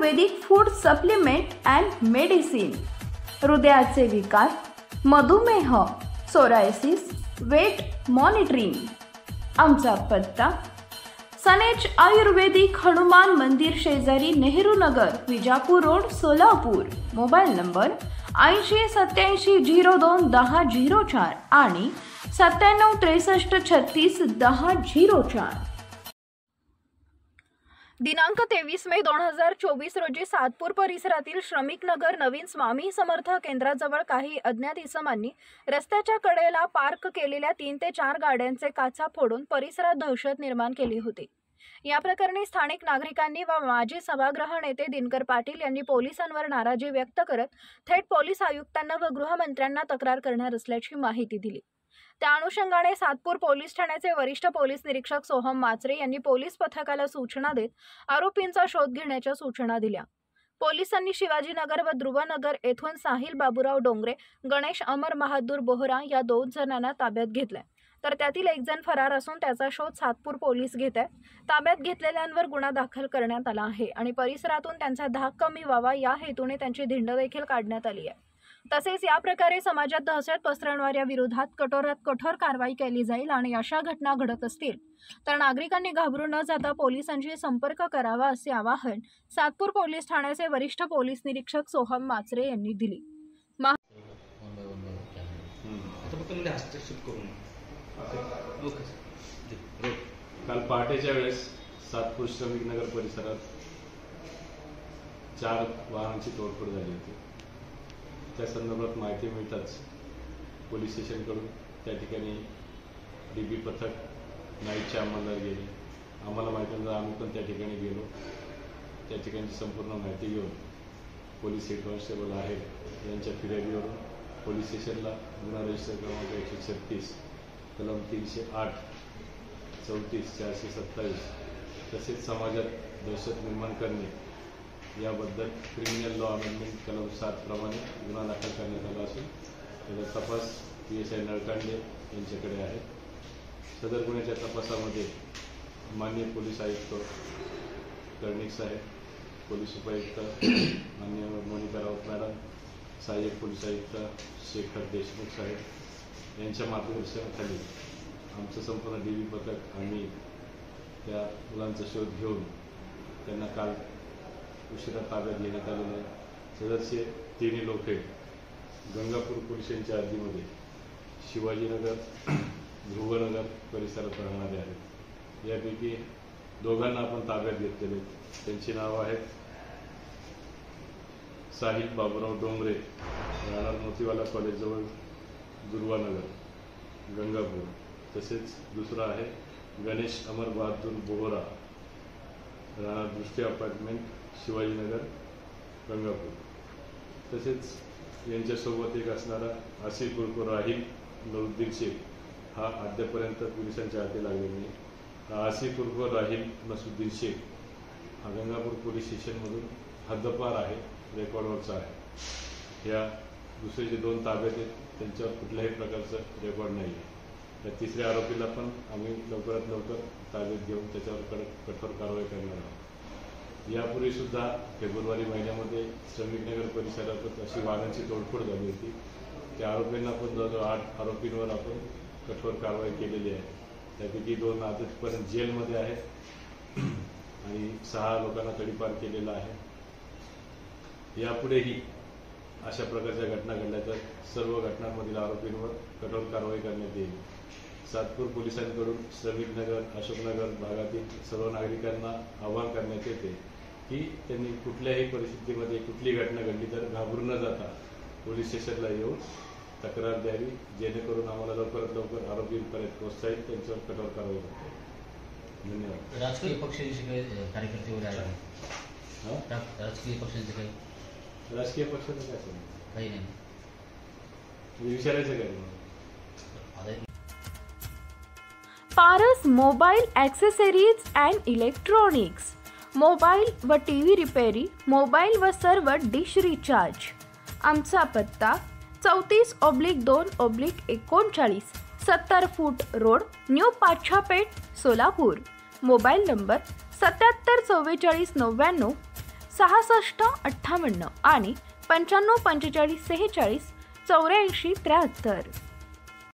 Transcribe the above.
Ayurvedic food supplement and medicine, हृदयाचे विकार, मधुमेह, सोरायसिस, वेट मॉनिटरिंग। आमचा पत्ता सनेज आयुर्वेदिक हनुमान मंदिर शेजारी Nehru Nagar, Vijapur road, Solapur. Mobile number 8087021004 आणि 9763361004। दिनांक 23 मे 2024 रोजी सातपूर परिसरातील श्रमिक नगर नवीन स्वामी समर्थ केंद्राजवळ काही अज्ञात इसमांनी रस्त्याच्या कडेला पार्क केलेल्या 3 ते 4 गाड्यांचे काचा फोडून परिसरात दहशत निर्माण केली होती। या प्रकरणी स्थानिक नागरिकांनी व माजी सभागृह नेते दिनकर पाटील यांनी पोलिसांवर नाराजी व्यक्त करत थेट पोलीस आयुक्तांना व गृहमंत्र्यांना तक्रार करणार असल्याची माहिती दिली। त्या अनुषंगाने सातपूर पोलीस ठाण्याचे वरिष्ठ पोलीस निरीक्षक सोहम माचरे यांनी पोलीस पथकाला सूचना देत आरोपींचा शोध घेण्याच्या सूचना दिल्या। पोलिसांनी शिवाजीनगर व ध्रुवनगर येथून साहिल बाबूराव डोंगरे, गणेश अमर बहादूर बोहरा या 2 जणांना ताब्यात घेतले, तर त्यातील एक जण फरार असून त्याचा शोध सातपूर पोलीस घेत आहेत। ताब्यात घेतलेल्यांवर गुन्हा दाखल करण्यात आला आहे आणि परिसरातून त्यांचा धाक कमी व्हावा या हेतूने त्यांची धिंड देखील काढण्यात आली आहे। तसेच या प्रकारे समाजात दहशत पसरवणाऱ्या विरोधात कठोरात कठोर कारवाई केली जाईल आणि अशा घटना घडत असतील तर नागरिकांनी घाबरू न जाता पोलिसांशी संपर्क करावा असे आवाहन सातपूर पोलीस ठाण्याचे वरिष्ठ पोलीस निरीक्षक सोहम माचरे यांनी दिली। काल पहाटेच्या वेळेस सातपूर श्रमिक नगर परिसरात 4 वाहनांची तोडफोड झाली होती। त्या संदर्भात माहिती मिळताच पोलीस स्टेशनकडून त्या ठिकाणी डीबी पथक नाईटच्या अंमलदार गेले। आम्हाला माहिती नंतर आम्ही पण त्या ठिकाणी गेलो। त्या ठिकाणची संपूर्ण माहिती घेऊन पोलीस हेड कॉन्स्टेबल आहे यांच्या फिर्यादीवरून पोलीस स्टेशनला गुन्हा रजिस्टर क्रमांक 136 कलम 308 34 427 तसेच समाजात दहशत निर्माण करणे याबद्दल क्रिमिनल लॉ अमेंडमेंट कलम 7 प्रमाणे गुन्हा दाखल करण्यात आला असून त्याचा तपास PSI नळकांडे यांच्याकडे आहे। सदर गुन्ह्याच्या तपासामध्ये माननीय पोलीस आयुक्त कर्णिक साहेब, पोलीस उपायुक्त माननीय मोनिका राऊत मॅडम, सहाय्यक पोलीस आयुक्त शेखर देशमुख साहेब यांच्या मार्गदर्शनाखाली आमचं संपूर्ण DB पथक आणि त्या मुलांचा शोध घेऊन त्यांना काल उशिरा ताब्यात घेण्यात आलेलं आहे। सदरचे 3 लोक गंगापूर पोलीस स्टेशनच्या हद्दीमध्ये शिवाजीनगर, ध्रुवनगर परिसरात राहणारे आहेत। यापैकी 2 आपण ताब्यात घेतलेले। त्यांची नावं आहेत साहिल बाबूराव डोंगरे, राहणार मोतीवाला कॉलेजजवळ, ध्रुवनगर, गंगापूर। तसेच दुसरा आहे गणेश अमर बहादूर बोहरा, राहणार दृष्टी अपार्टमेंट, शिवाजीनगर, गंगापूर। तसेच यांच्यासोबत एक असणारा आसिफ उर्फ राहील नौद्दीन शेख हा अद्यापर्यंत पोलिसांच्या हाती लागलेला नाही। आसिफ उर्फ राहील नसुद्दीन शेख हा गंगापूर पोलीस स्टेशनमधून हद्दपार आहे, रेकॉर्डवरचा आहे। ह्या दुसरे जे 2 ताब्यात आहेत त्यांच्यावर कुठल्याही प्रकारचं रेकॉर्ड नाही आहे। त्या 3ऱ्या आरोपीला पण आम्ही लवकरात लवकर ताब्यात घेऊन त्याच्यावर कठोर कारवाई करणार आहोत। यापूर्वी सुद्धा फेब्रुवारी महिन्यामध्ये श्रमिक नगर परिसरात अशी वाहनांची तोडफोड झाली होती। त्या आरोपींना पण जवळजवळ 8 आरोपींवर आपण कठोर कारवाई केलेली आहे। त्यापैकी 2 आजपर्यंत जेलमध्ये आहेत आणि 6 लोकांना तडीपार केलेला आहे। यापुढेही अशा प्रकारच्या घटना घडल्या तर सर्व घटनांमधील आरोपींवर कठोर कारवाई करण्यात येईल। सातपूर पोलिसांकडून श्रमिक नगर, अशोकनगर भागातील सर्व नागरिकांना आवाहन करण्यात येते की त्यांनी कुठल्याही परिस्थितीमध्ये कुठली घटना घडली तर घाबरू न जाता पोलीस स्टेशनला येऊन तक्रार द्यावी, जेणेकरून आम्हाला लवकरात लवकर आरोपींपर्यंत पोहोचता येईल, त्यांच्यावर कठोर कारवाई करता येईल। धन्यवाद। राजकीय पक्षाचे कार्यकर्ते वगैरे आहे? राजकीय पक्षांचे काही? राजकीय पक्षाचं काय सांगू? काही नाही विचारायचं काय? Paras mobile accessories and electronics, mobile व TV रिपेरी, मोबाईल व सर्व डिश रिचार्ज। आमचा पत्ता 34/2/39 70 फूट road, new Pachhapeth, Solapur. Mobile number 77 44 99 6658 आणि 95 45 46 84 73.